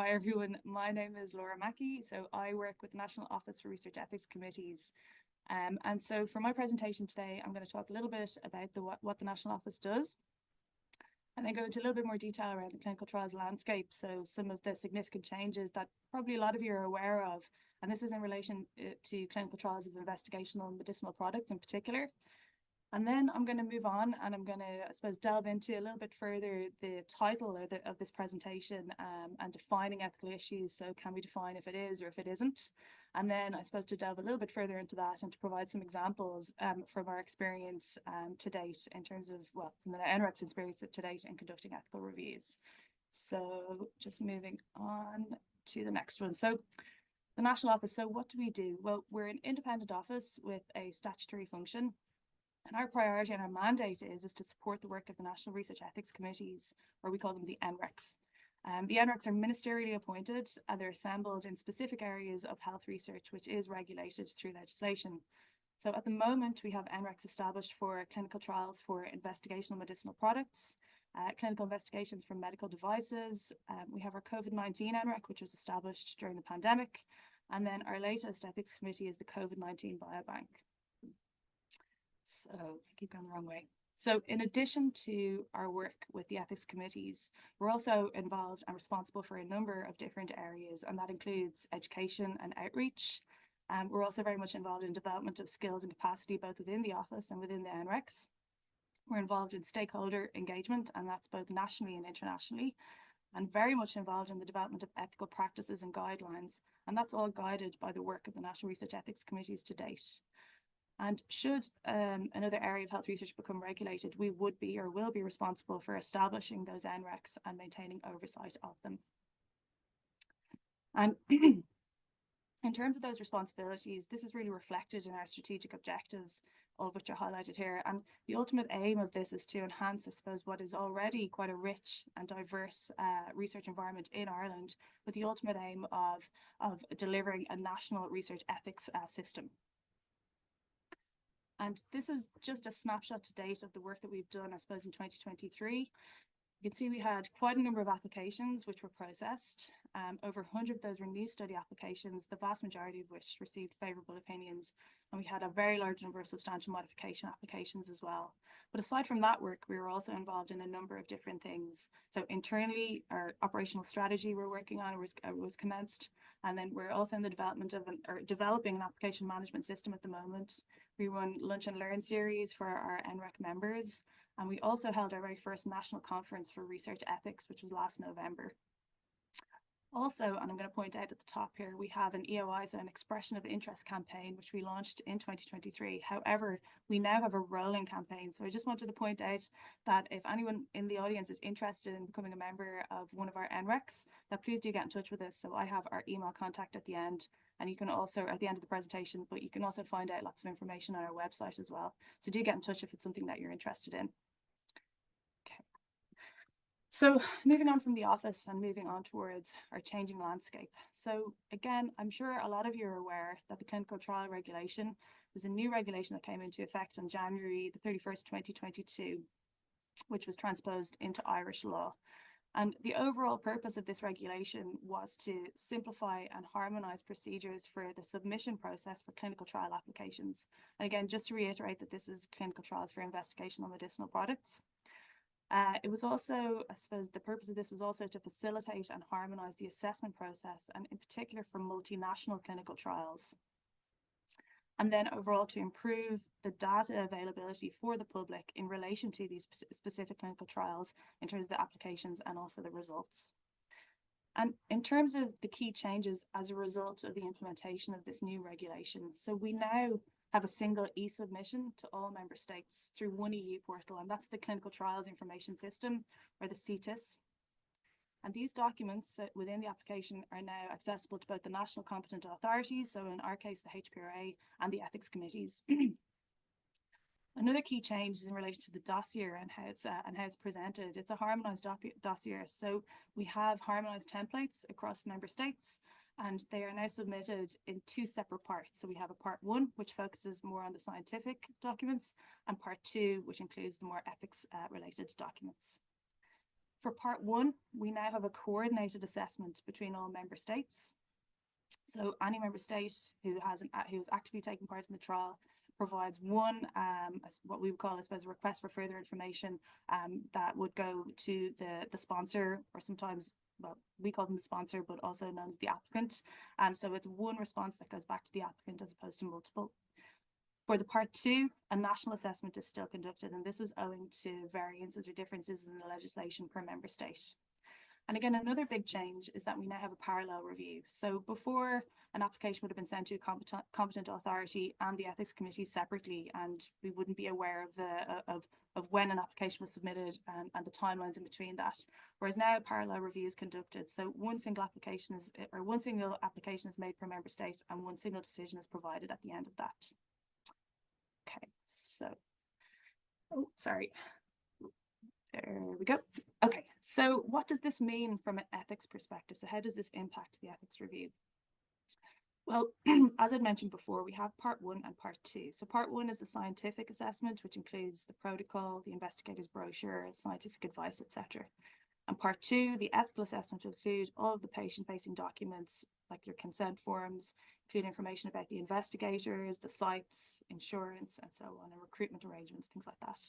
Hi everyone, my name is Laura MacKey. So I work with the National Office for Research Ethics Committees. And so for my presentation today, I'm going to talk a little bit about what the National Office does, and then go into a little bit more detail around the clinical trials landscape. So some of the significant changes that probably a lot of you are aware of, and this is in relation to clinical trials of investigational medicinal products in particular. And then I'm going to move on and I'm going to, I suppose, delve into a little bit further the title of this presentation and defining ethical issues. So can we define if it is or if it isn't? And then I suppose to delve a little bit further into that and to provide some examples from our experience to date in terms of, well, from the NREC's experience to date in conducting ethical reviews. So just moving on to the next one. So the National Office, so what do? Well, we're an independent office with a statutory function. And our priority and our mandate is to support the work of the National Research Ethics Committees, or we call them the NRECs. The NRECs are ministerially appointed and they're assembled in specific areas of health research, which is regulated through legislation. So at the moment, we have NRECs established for clinical trials for investigational medicinal products, clinical investigations for medical devices. We have our COVID-19 NREC, which was established during the pandemic. And then our latest ethics committee is the COVID-19 Biobank. So I keep going the wrong way. So in addition to our work with the ethics committees, we're also involved and responsible for a number of different areas, and that includes education and outreach. We're also very much involved in development of skills and capacity, both within the office and within the NRECs. We're involved in stakeholder engagement, and that's both nationally and internationally, and very much involved in the development of ethical practices and guidelines. And that's all guided by the work of the National Research Ethics Committees to date. And should another area of health research become regulated, we would be or will be responsible for establishing those NRECs and maintaining oversight of them. And in terms of those responsibilities, this is really reflected in our strategic objectives, all of which are highlighted here. And the ultimate aim of this is to enhance, I suppose, what is already quite a rich and diverse research environment in Ireland, with the ultimate aim of delivering a national research ethics system. And this is just a snapshot to date of the work that we've done, I suppose, in 2023. You can see we had quite a number of applications which were processed. Over 100 of those were new study applications, the vast majority of which received favourable opinions. And we had a very large number of substantial modification applications as well. But aside from that work, we were also involved in a number of different things. So internally, our operational strategy we're working on was commenced. And then we're also in the development of developing an application management system at the moment. We run Lunch and Learn series for our NREC members. And we also held our very first national conference for research ethics, which was last November. Also, and I'm going to point out at the top here, we have an EOI, so an expression of interest campaign, which we launched in 2023. However, we now have a rolling campaign. So I just wanted to point out that if anyone in the audience is interested in becoming a member of one of our NRECs, that please do get in touch with us. So I have our email contact at the end, and you can also, at the end of the presentation, but you can also find out lots of information on our website as well. So do get in touch if it's something that you're interested in. So moving on from the office and moving on towards our changing landscape. So again, I'm sure a lot of you are aware that the clinical trial regulation is a new regulation that came into effect on January the 31st, 2022, which was transposed into Irish law. And the overall purpose of this regulation was to simplify and harmonise procedures for the submission process for clinical trial applications. And again, just to reiterate that this is clinical trials for investigational medicinal products. It was also, I suppose, the purpose of this was also to facilitate and harmonise the assessment process, and in particular for multinational clinical trials. And then overall to improve the data availability for the public in relation to these specific clinical trials in terms of the applications and also the results. And in terms of the key changes as a result of the implementation of this new regulation, so we now have a single e-submission to all member states through one EU portal, and that's the Clinical Trials Information System, or the CTIS. And these documents within the application are now accessible to both the national competent authorities, so in our case, the HPRA, and the ethics committees. Another key change is in relation to the dossier and how it's presented. It's a harmonised dossier, so we have harmonised templates across member states, and they are now submitted in two separate parts. So we have a part 1, which focuses more on the scientific documents, and part 2, which includes the more ethics related documents. For part one, we now have a coordinated assessment between all member states. So any member state who is actively taking part in the trial provides one, what we would call, I suppose, a request for further information that would go to the sponsor, or sometimes, well, we call them the sponsor, but also known as the applicant. So it's one response that goes back to the applicant as opposed to multiple. For the part two, a national assessment is still conducted, and this is owing to variances or differences in the legislation per member state. And again, another big change is that we now have a parallel review. So before, an application would have been sent to a competent authority and the ethics committee separately, and we wouldn't be aware of when an application was submitted and the timelines in between that. Whereas now a parallel review is conducted. So one single application is made per member state, and one single decision is provided at the end of that. Okay, so, oh, sorry. There we go. Okay, so what does this mean from an ethics perspective? So how does this impact the ethics review? Well, as I mentioned before, we have part one and part two. So part one is the scientific assessment, which includes the protocol, the investigator's brochure, scientific advice, etc. And part two, the ethical assessment, will include all of the patient-facing documents, like your consent forms, include information about the investigators, the sites, insurance, and so on, and recruitment arrangements, things like that.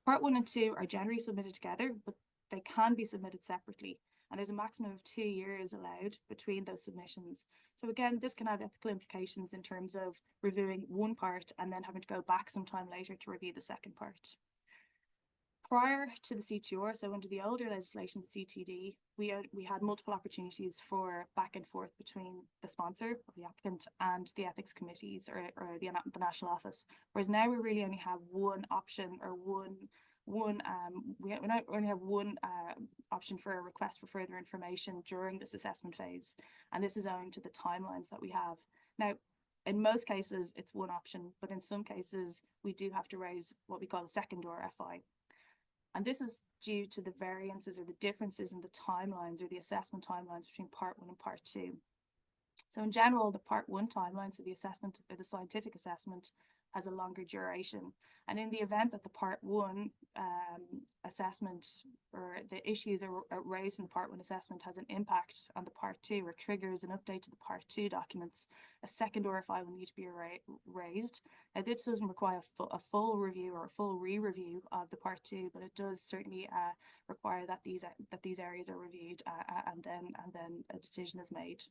Part one and two are generally submitted together, but they can be submitted separately. And there's a maximum of 2 years allowed between those submissions. So again, this can have ethical implications in terms of reviewing one part and then having to go back sometime later to review the second part. Prior to the CTR, so under the older legislation, the CTD, we had multiple opportunities for back and forth between the sponsor, or the applicant, and the ethics committees or the national office. Whereas now we really only have one option, or we only have one option for a request for further information during this assessment phase, and this is owing to the timelines that we have now. In most cases, it's one option, but in some cases, we do have to raise what we call a second RFI. And this is due to the variances or the differences in the timelines or the assessment timelines between part one and part two. So in general, the part one timeline, so the assessment or the scientific assessment, has a longer duration. And in the event that the part one assessment or the issues are raised in the part one assessment has an impact on the part two or triggers an update to the part two documents, a second RFI will need to be raised. Now, this doesn't require a full review or a full re-review of the part two, but it does certainly require that these areas are reviewed and then a decision is made.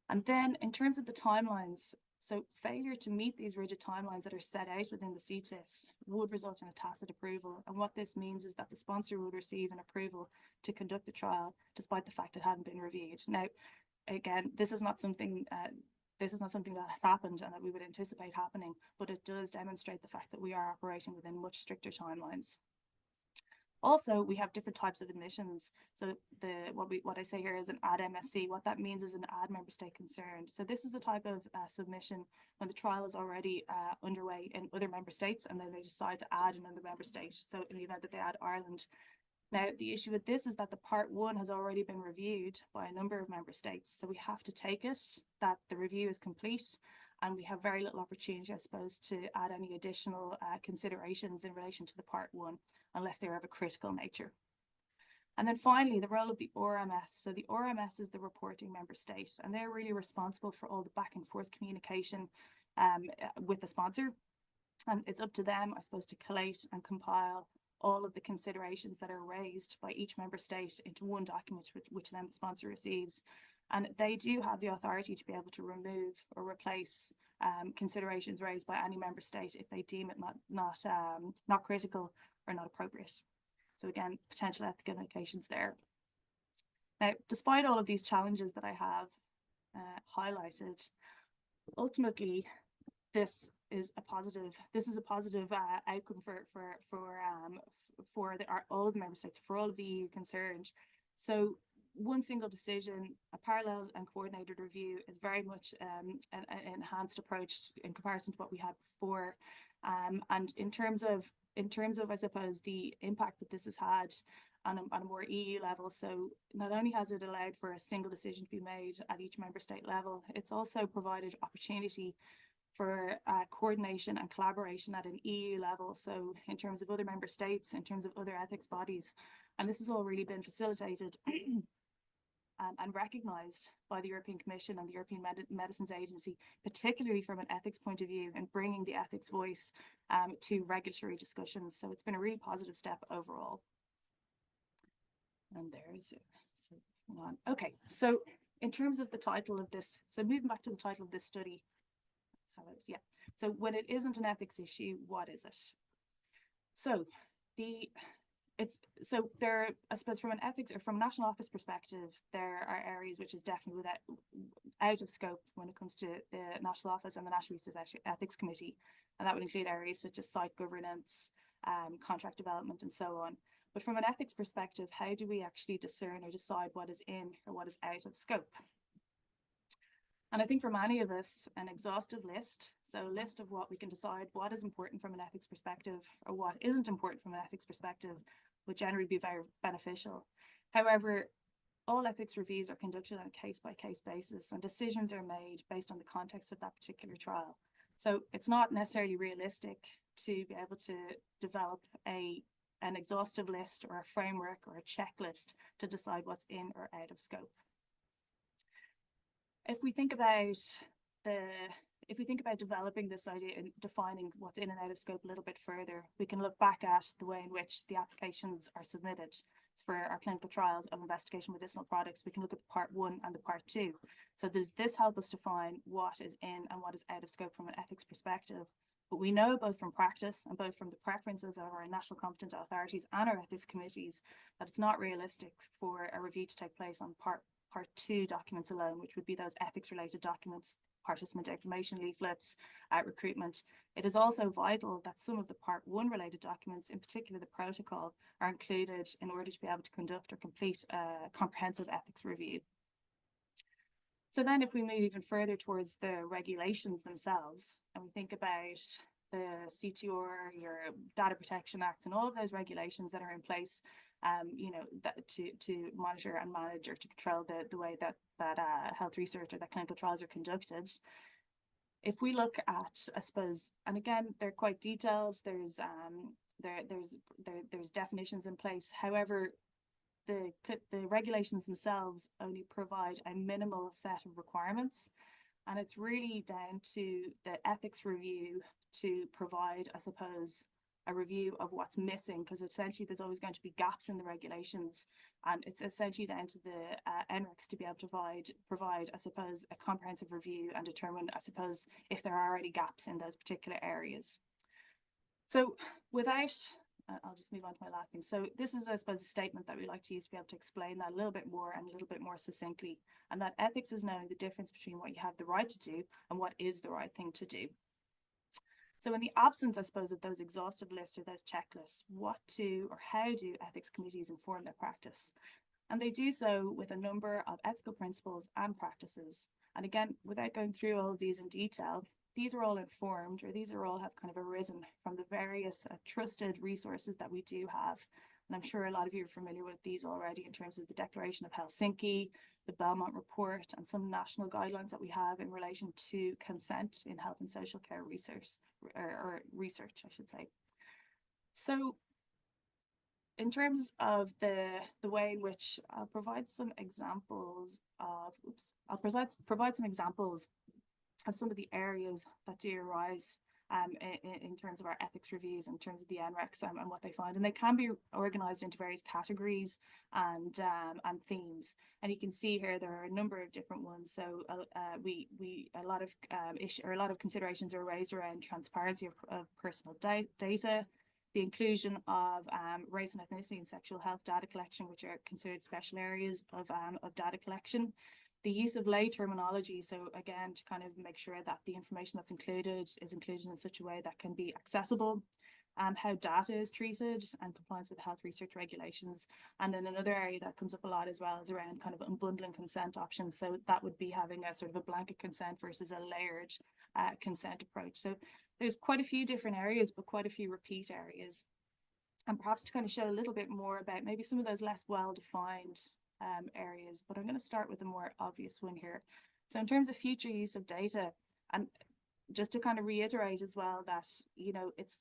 And then in terms of the timelines, so failure to meet these rigid timelines that are set out within the CTIS would result in a tacit approval. And what this means is that the sponsor would receive an approval to conduct the trial despite the fact it hadn't been reviewed. Now, again, this is not something that has happened and that we would anticipate happening, but it does demonstrate the fact that we are operating within much stricter timelines. Also, we have different types of admissions. So what I say here is an ad MSc. What that means is an ad member state concerned. So this is a type of submission when the trial is already underway in other member states, and then they decide to add another member state. So in the event that they add Ireland. Now, the issue with this is that the part one has already been reviewed by a number of member states. So we have to take it that the review is complete, and we have very little opportunity, I suppose, to add any additional considerations in relation to the part one, unless they're of a critical nature. And then finally, the role of the RMS. So the RMS is the reporting member state, and they're really responsible for all the back and forth communication with the sponsor. And it's up to them, I suppose, to collate and compile all of the considerations that are raised by each member state into one document, which then the sponsor receives. And they do have the authority to be able to remove or replace considerations raised by any member state if they deem it not critical or not appropriate. So again, potential ethical implications there. Now, despite all of these challenges that I have highlighted, ultimately, this is a positive outcome for all of the member states, for all of the EU concerned. So one single decision, a parallel and coordinated review is very much an enhanced approach in comparison to what we had before. And in terms of, I suppose, the impact that this has had on a more EU level, so not only has it allowed for a single decision to be made at each member state level, it's also provided opportunity for coordination and collaboration at an EU level. So in terms of other member states, in terms of other ethics bodies, And this has all really been facilitated and recognised by the European Commission and the European Medicines Agency, particularly from an ethics point of view, and bringing the ethics voice to regulatory discussions. So it's been a really positive step overall. And there is it. So, okay, so in terms of the title of this, so moving back to the title of this study, so when it isn't an ethics issue, what is it? So there, I suppose, from an ethics or from a national office perspective, there are areas which is definitely out of scope when it comes to the national office and the National Research Ethics Committee, and that would include areas such as site governance, contract development, and so on. But from an ethics perspective, how do we actually discern or decide what is in or what is out of scope? And I think for many of us, an exhaustive list, so a list of what we can decide what is important from an ethics perspective or what isn't important from an ethics perspective, would generally be very beneficial. However, all ethics reviews are conducted on a case-by-case basis, and decisions are made based on the context of that particular trial. So it's not necessarily realistic to be able to develop an exhaustive list or a framework or a checklist to decide what's in or out of scope. If we think about developing this idea and defining what's in and out of scope a little bit further, we can look back at the way in which the applications are submitted for our clinical trials of investigational medicinal products. We can look at the part 1 and the part 2. So does this help us define what is in and what is out of scope from an ethics perspective? But we know both from practice and both from the preferences of our national competent authorities and our ethics committees that it's not realistic for a review to take place on part 2 documents alone, which would be those ethics related documents, participant information leaflets, recruitment. It is also vital that some of the part 1 related documents, in particular the protocol, are included in order to be able to conduct or complete a comprehensive ethics review. So then if we move even further towards the regulations themselves, and we think about the CTR, your Data Protection Acts, and all of those regulations that are in place, to monitor and manage or to control the way that health research or that clinical trials are conducted. If we look at, I suppose, and again, they're quite detailed. There's definitions in place. However, the regulations themselves only provide a minimal set of requirements, and it's really down to the ethics review to provide, I suppose, a review of what's missing, because essentially there's always going to be gaps in the regulations, and it's essentially down to the NRECs to be able to provide, I suppose, a comprehensive review and determine, I suppose, if there are already gaps in those particular areas. So without, I'll just move on to my last thing. So this is, I suppose, a statement that we like to use to be able to explain that a little bit more and a little bit more succinctly, and that ethics is knowing the difference between what you have the right to do and what is the right thing to do. So in the absence, I suppose, of those exhaustive lists or those checklists, what to or how do ethics committees inform their practice? And they do so with a number of ethical principles and practices. And again, without going through all of these in detail, these are all informed, or these are all have kind of arisen from the various trusted resources that we do have. And I'm sure a lot of you are familiar with these already in terms of the Declaration of Helsinki, the Belmont Report, and some national guidelines that we have in relation to consent in health and social care research, or research, I should say. So in terms of the way in which I'll provide some examples of, provide some examples of some of the areas that do arise in terms of our ethics reviews, in terms of the NRECs and what they find. And they can be organised into various categories and themes. And you can see here there are a number of different ones. So a lot of considerations are raised around transparency of personal data, the inclusion of race and ethnicity and sexual health data collection, which are considered special areas of data collection. The use of lay terminology, so again, to kind of make sure that the information that's included is included in such a way that can be accessible, how data is treated and compliance with health research regulations. And then another area that comes up a lot as well is around kind of unbundling consent options. So that would be having a sort of a blanket consent versus a layered consent approach. So there's quite a few different areas, but quite a few repeat areas. And perhaps to kind of show a little bit more about maybe some of those less well-defined areas, but I'm going to start with the more obvious one here. So in terms of future use of data, and just to kind of reiterate as well that, you know, it's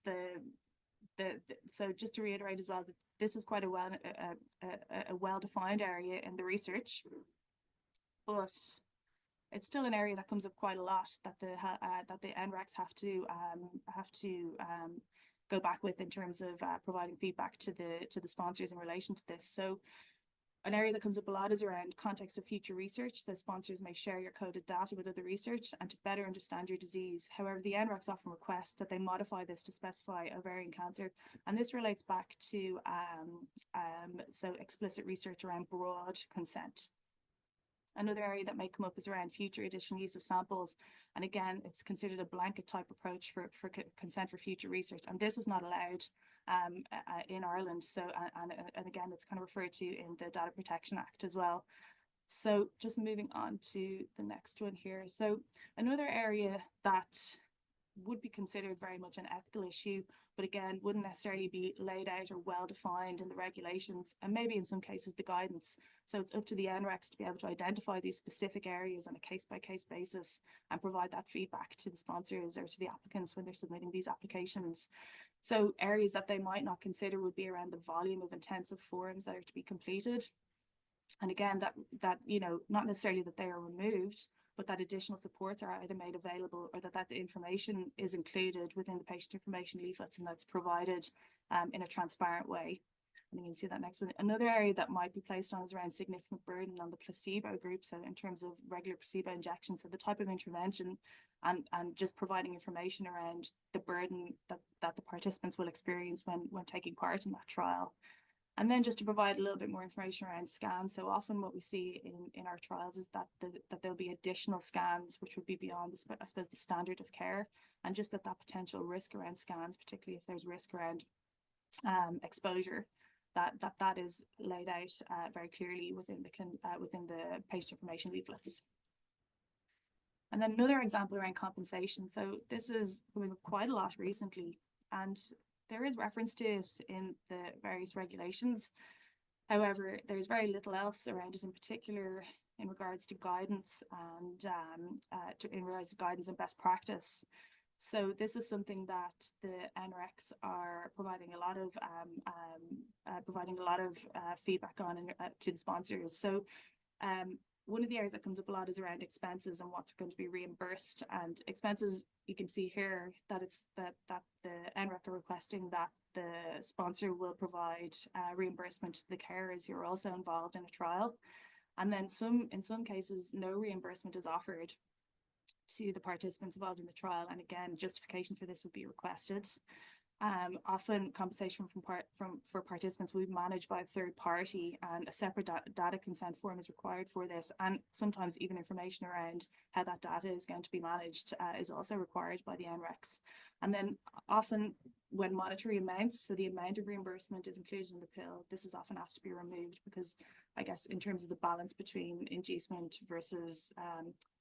so just to reiterate as well, that this is quite a well-defined area in the research, but it's still an area that comes up quite a lot that the NRECs have to go back with in terms of providing feedback to the sponsors in relation to this. So an area that comes up a lot is around context of future research. So sponsors may share your coded data with other research and to better understand your disease. However, the NRECs often request that they modify this to specify ovarian cancer. And this relates back to so explicit research around broad consent. Another area that may come up is around future additional use of samples. And again, it's considered a blanket type approach for consent for future research. And this is not allowed in Ireland. So, and again, it's kind of referred to in the Data Protection Act as well. So just moving on to the next one here. So another area that would be considered very much an ethical issue, but again, wouldn't necessarily be laid out or well defined in the regulations, and maybe in some cases the guidance. So it's up to the NRECs to be able to identify these specific areas on a case-by-case basis and provide that feedback to the sponsors or to the applicants when they're submitting these applications. So areas that they might not consider would be around the volume of intensive forms that are to be completed. And again, that you know, not necessarily that they are removed, but that additional supports are either made available or that the information is included within the patient information leaflets and that's provided in a transparent way. And you can see that next one. Another area that might be placed on is around significant burden on the placebo group. So in terms of regular placebo injections, so the type of intervention and just providing information around the burden that the participants will experience when taking part in that trial. And then just to provide a little bit more information around scans. So often what we see in our trials is that there'll be additional scans, which would be beyond, I suppose, the standard of care, and just that potential risk around scans, particularly if there's risk around exposure, that is laid out very clearly within the patient information leaflets. And then another example around compensation. So this is coming up quite a lot recently, and there is reference to it in the various regulations. However, there's very little else around it, in particular in regards to guidance and and best practice. So this is something that the NRECs are providing a lot of feedback on to the sponsors. So one of the areas that comes up a lot is around expenses and what's going to be reimbursed. And expenses, you can see here that it's that the NREC are requesting that the sponsor will provide reimbursement to the carers who are also involved in a trial. And then in some cases, no reimbursement is offered to the participants involved in the trial. And again, justification for this would be requested. Often compensation for participants will be managed by a third party, and a separate data consent form is required for this, and sometimes even information around how that data is going to be managed is also required by the NRECs. And then often when monetary amounts, so the amount of reimbursement is included in the pill, this is often asked to be removed because I guess in terms of the balance between inducement versus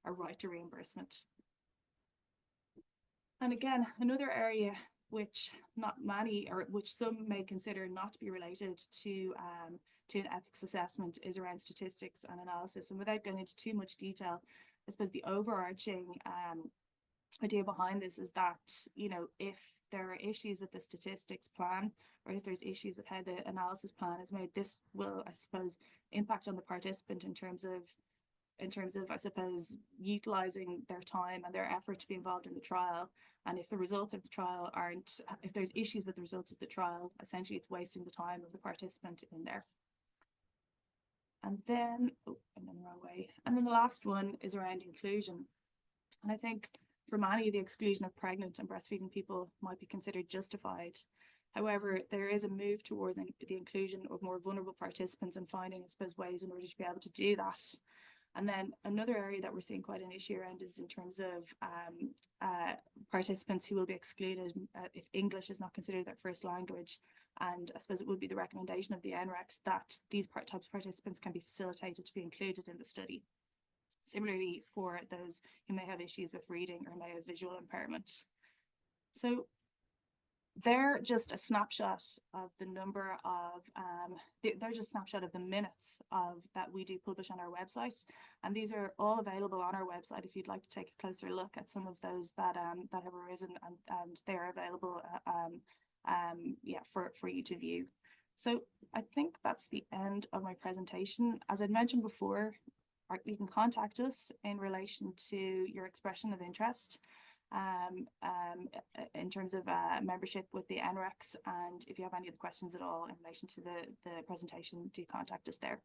a right to reimbursement. And again, another area which some may consider not to be related to an ethics assessment is around statistics and analysis. And without going into too much detail, I suppose the overarching idea behind this is that, you know, if there are issues with the statistics plan, or if there's issues with how the analysis plan is made, this will, I suppose, impact on the participant in terms of, I suppose, utilizing their time and their effort to be involved in the trial. And if the results of the trial if there's issues with the results of the trial, essentially it's wasting the time of the participant in there. And then, I'm in the wrong way. And then the last one is around inclusion. And I think for many, the exclusion of pregnant and breastfeeding people might be considered justified. However, there is a move toward the inclusion of more vulnerable participants and finding, I suppose, ways in order to be able to do that. And then another area that we're seeing quite an issue around is in terms of participants who will be excluded if English is not considered their first language. And I suppose it would be the recommendation of the NRECs that these types of participants can be facilitated to be included in the study. Similarly, for those who may have issues with reading or may have visual impairment. So they're just a snapshot of the number of, they're just a snapshot of the minutes that we do publish on our website. And these are all available on our website if you'd like to take a closer look at some of those that have arisen, and they are available yeah, for you to view. So I think that's the end of my presentation. As I mentioned before, you can contact us in relation to your expression of interest in terms of membership with the NREX. And if you have any other questions at all in relation to the presentation, do contact us there.